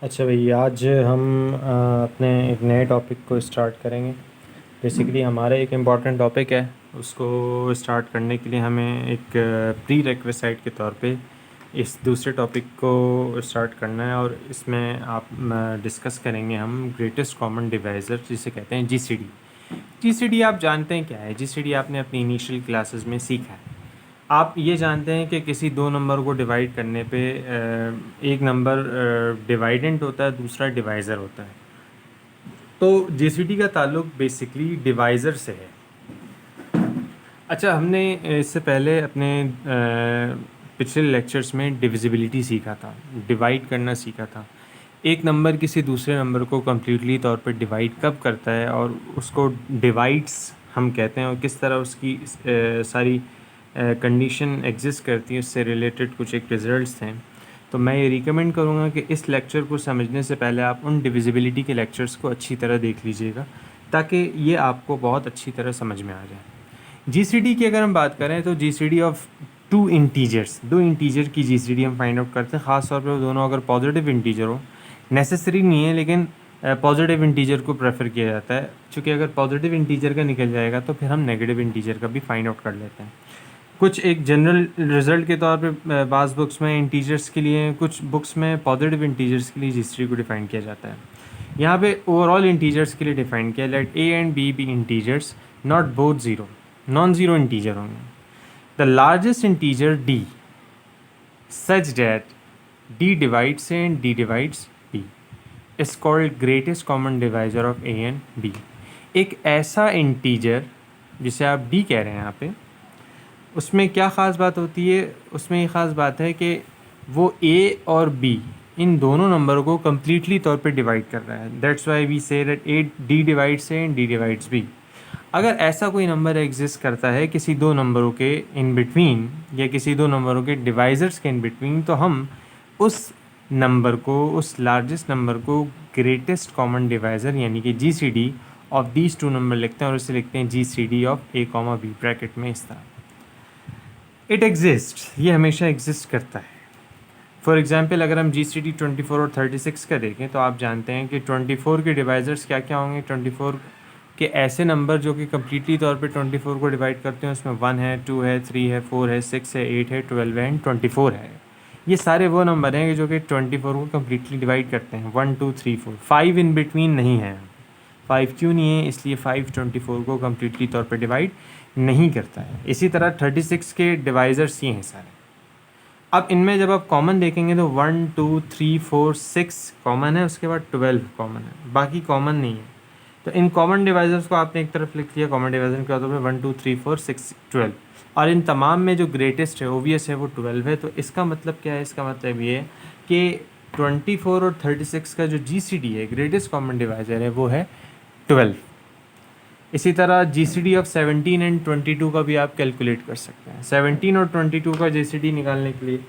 अच्छा भाई, आज हम अपने एक नए टॉपिक को स्टार्ट करेंगे। बेसिकली हमारा एक इम्पॉर्टेंट टॉपिक है, उसको स्टार्ट करने के लिए हमें एक प्री रिक्विसाइट के तौर पे इस दूसरे टॉपिक को स्टार्ट करना है। और इसमें आप डिस्कस करेंगे हम ग्रेटेस्ट कॉमन डिवाइज़र, जिसे कहते हैं जीसीडी। जीसीडी आप जानते हैं क्या है? जीसीडी आपने अपनी इनिशियल क्लासेस में सीखा है। आप ये जानते हैं कि किसी दो नंबर को डिवाइड करने पे एक नंबर डिवाइडेंट होता है, दूसरा डिवाइज़र होता है। तो जीसीडी का ताल्लुक बेसिकली डिवाइज़र से है। अच्छा, हमने इससे पहले अपने पिछले लेक्चर्स में डिविजिबिलिटी सीखा था, डिवाइड करना सीखा था। एक नंबर किसी दूसरे नंबर को कम्प्लीटली तौर पे डिवाइड कब करता है और उसको डिवाइड्स हम कहते हैं, और किस तरह उसकी सारी कंडीशन एग्जिस्ट करती है, उससे रिलेटेड कुछ एक रिजल्ट्स हैं। तो मैं ये रिकमेंड करूँगा कि इस लेक्चर को समझने से पहले आप उन डिविजिबिलिटी के लेक्चर्स को अच्छी तरह देख लीजिएगा, ताकि ये आपको बहुत अच्छी तरह समझ में आ जाए। जीसीडी की अगर हम बात करें तो जीसीडी ऑफ टू इंटीजर्स, दो इंटीजर की जीसीडी हम फाइंड आउट करते हैं। ख़ास तौर पे वो दोनों अगर पॉजिटिव इंटीजर हो, नेसेसरी नहीं है लेकिन पॉजिटिव इंटीजर को प्रेफर किया जाता है, क्योंकि अगर पॉजिटिव इंटीजर का निकल जाएगा तो फिर हम नेगेटिव इंटीजर का भी फाइंड आउट कर लेते हैं। कुछ एक जनरल रिजल्ट के तौर पे बाज़ बुक्स में इंटीजर्स के लिए, कुछ बुक्स में पॉजिटिव इंटीजर्स के लिए जीसीडी को डिफाइन किया जाता है। यहाँ पे ओवरऑल इंटीजर्स के लिए डिफाइन किया, let a and b be integers not both zero, non zero integer होंगे। The largest integer d such that d divides a and d divides b is called greatest common divisor of a and b. एक ऐसा integer जिसे आप D कह रहे हैं यहाँ पे, उसमें क्या ख़ास बात होती है? उसमें ये ख़ास बात है कि वो ए और बी इन दोनों नंबरों को कम्प्लीटली तौर पे डिवाइड कर रहा है। That's why we say that a d divides a and d divides b. अगर ऐसा कोई नंबर एग्जिस्ट करता है किसी दो नंबरों के इन बिटवीन, या किसी दो नंबरों के डिवाइजर्स के इन बिटवीन, तो हम उस नंबर को, उस लार्जेस्ट नंबर को ग्रेटेस्ट कॉमन डिवाइज़र यानी कि GCD of these two number लिखते हैं, और इसे लिखते हैं GCD of a comma b bracket में इस तरह। इट एग्जिस्ट, ये हमेशा एग्जिस्ट करता है। फॉर एग्जाम्पल, अगर हम GCD 24 और 36 का देखें तो आप जानते हैं कि 24 के डिवाइज़र्स क्या क्या होंगे। 24 के ऐसे नंबर जो कि कम्प्लीटली तौर पे 24 को डिवाइड करते हैं, उसमें 1 है, 2 है, 3 है, 4 है, 6 है, 8 है, 12 है एंड 24 है। ये सारे वो नंबर हैं जो कि 24 को कम्प्लीटली डिवाइड करते हैं। 1 2 3 4, 5 इन बिटवीन नहीं है। 5 क्यों नहीं है? इसलिए 5 24 को कम्प्लीटली तौर पर डिवाइड नहीं करता है। इसी तरह 36 के डिवाइज़र्स ये हैं सारे। अब इनमें जब आप कॉमन देखेंगे तो 1 2 3 4 6 कॉमन है, उसके बाद 12 कॉमन है, बाकी कॉमन नहीं है। तो इन कॉमन डिवाइज़र्स को आपने एक तरफ लिख लिया, कॉमन डिवाइज़र के तौर पर 1 2 3 4 6 12, और इन तमाम में जो ग्रेटेस्ट है, ओवियस है, वो 12 है। तो इसका मतलब क्या है? इसका मतलब ये है कि 24 और 36 का जो GCD है, ग्रेटेस्ट कॉमन डिवाइज़र है, वो है 12। इसी तरह GCD ऑफ 17 एंड 22 का भी आप कैलकुलेट कर सकते हैं। 17 और 22 का GCD निकालने के लिए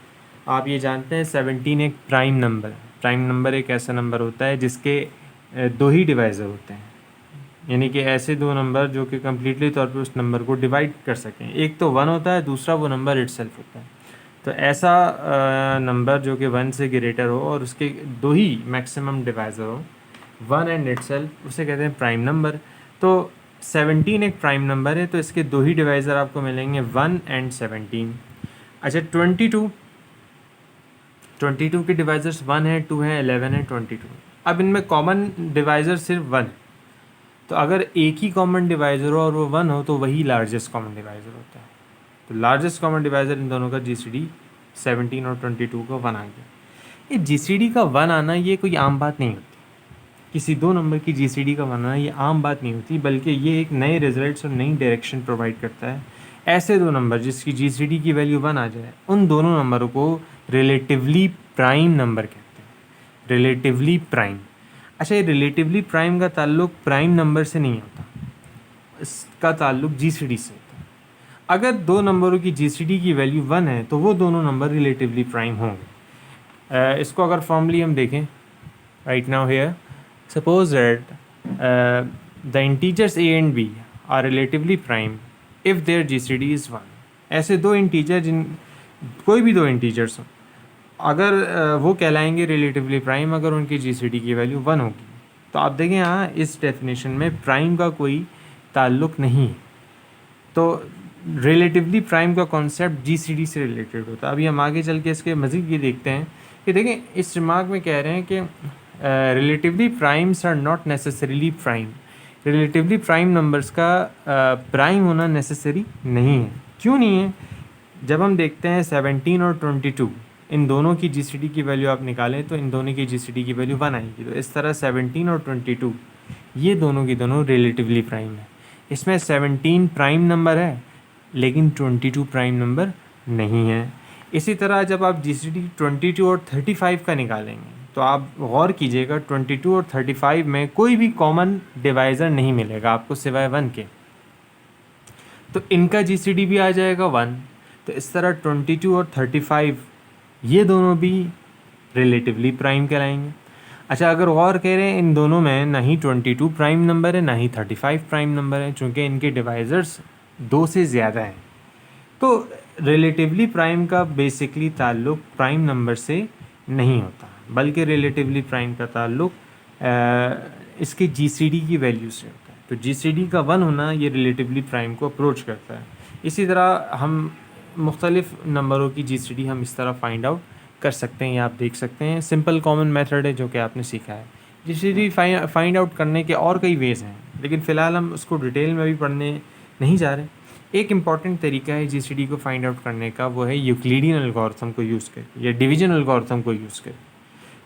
आप ये जानते हैं 17 एक प्राइम नंबर है। प्राइम नंबर एक ऐसा नंबर होता है जिसके दो ही डिवाइज़र होते हैं, यानी कि ऐसे दो नंबर जो कि कम्प्लीटली तौर पे उस नंबर को डिवाइड कर सकें। एक तो 1 होता है, दूसरा वो नंबर इटसेल्फ होता है। तो ऐसा नंबर जो कि 1 से ग्रेटर हो और उसके दो ही मैक्सिमम डिवाइज़र हो, 1 एंड इटसेल्फ, उसे कहते हैं प्राइम नंबर। तो 17 एक प्राइम नंबर है, तो इसके दो ही डिवाइज़र आपको मिलेंगे, 1 एंड 17। अच्छा, 22 के डिवाइज़र्स 1 है, 2 है, 11 है, 22। अब इनमें कॉमन डिवाइज़र सिर्फ 1 है। तो अगर एक ही कॉमन डिवाइज़र हो और वो 1 हो, तो वही लार्जेस्ट कॉमन डिवाइज़र होता है। तो लार्जेस्ट कॉमन डिवाइज़र इन दोनों का GCD 17 और 22 का 1 आ गया। ये GCD का 1 आना ये कोई आम बात नहीं होती। किसी दो नंबर की GCD का 1 आना ये आम बात नहीं होती, बल्कि ये एक नए रिजल्ट्स और नई डायरेक्शन प्रोवाइड करता है। ऐसे दो नंबर जिसकी GCD की वैल्यू 1 आ जाए, उन दोनों नंबरों को रिलेटिवली प्राइम नंबर कहते हैं। Relatively prime. अच्छा, ये रिलेटिवली प्राइम का ताल्लुक प्राइम नंबर से नहीं होता, इसका ताल्लुक GCD से होता है। अगर दो नंबरों की GCD की वैल्यू 1 है तो वो दोनों नंबर रिलेटिवली प्राइम होंगे। इसको अगर फॉर्मली हम देखें, right now here, suppose that the integers a and b are relatively prime if their GCD is 1। ऐसे दो इंटीजर, जिन कोई भी दो इंटीजर्स हो अगर वो कहलाएंगे रिलेटिवली प्राइम अगर उनकी जीसीडी की वैल्यू 1 होगी। तो आप देखें यहाँ इस डेफिनेशन में प्राइम का कोई ताल्लुक नहीं है, तो रिलेटिवली प्राइम का कॉन्सेप्ट जीसीडी से रिलेटेड होता है। अभी हम आगे चल के इसके मज़ीद ये देखते हैं कि देखें इस रिमार्क में कह रहे हैं कि relatively primes are not necessarily prime. Relatively prime numbers का प्राइम होना नेसेसरी नहीं है। क्यों नहीं है? जब हम देखते हैं 17 और 22, इन दोनों की जीसीडी की वैल्यू आप निकालें तो इन दोनों की जीसीडी की वैल्यू 1 आएगी। तो इस तरह 17 और 22 ये दोनों की दोनों रिलेटिवली प्राइम है। इसमें 17 प्राइम नंबर है लेकिन 22 प्राइम नंबर नहीं है। इसी तरह जब आप जीसीडी 22 और 35 का निकालेंगे तो आप गौर कीजिएगा 22 और 35 में कोई भी कॉमन डिवाइज़र नहीं मिलेगा आपको सिवाय 1 के, तो इनका जीसीडी भी आ जाएगा 1। तो इस तरह 22 और 35 ये दोनों भी रिलेटिवली प्राइम कहलाएंगे। अच्छा, अगर गौर करें इन दोनों में ना ही 22 प्राइम नंबर है ना ही 35 प्राइम नंबर है, चूँकि इनके डिवाइज़र्स 2 से ज़्यादा हैं। तो रिलेटिवली प्राइम का बेसिकली ताल्लुक़ प्राइम नंबर से नहीं होता, बल्कि रिलेटिवली प्राइम का ताल्लुक़ इसके जीसीडी की वैल्यू से होता है। तो जीसीडी का 1 होना ये रिलेटिवली प्राइम को अप्रोच करता है। इसी तरह हम मुख्तलिफ़ नंबरों की जीसीडी हम इस तरह फाइंड आउट कर सकते हैं, या आप देख सकते हैं सिंपल कॉमन मेथड है जो कि आपने सीखा है। जीसीडी फाइंड आउट करने के और कई वेज़ हैं, लेकिन फ़िलहाल हम उसको डिटेल में भी पढ़ने नहीं जा रहे। एक इम्पॉर्टेंट तरीका है जीसीडी को फाइंड आउट करने का, वो है यूक्लिडियन एल्गोरिथम को यूज़ करके या डिवीजन एल्गोरिथम को यूज़ करके।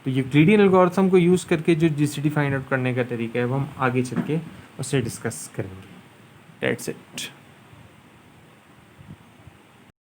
तो यूक्लिडियन एल्गोरिथम को यूज़ करके जो जीसीडी फाइंड आउट करने का तरीका है वो हम आगे चल के उससे डिस्कस करेंगे। That's it.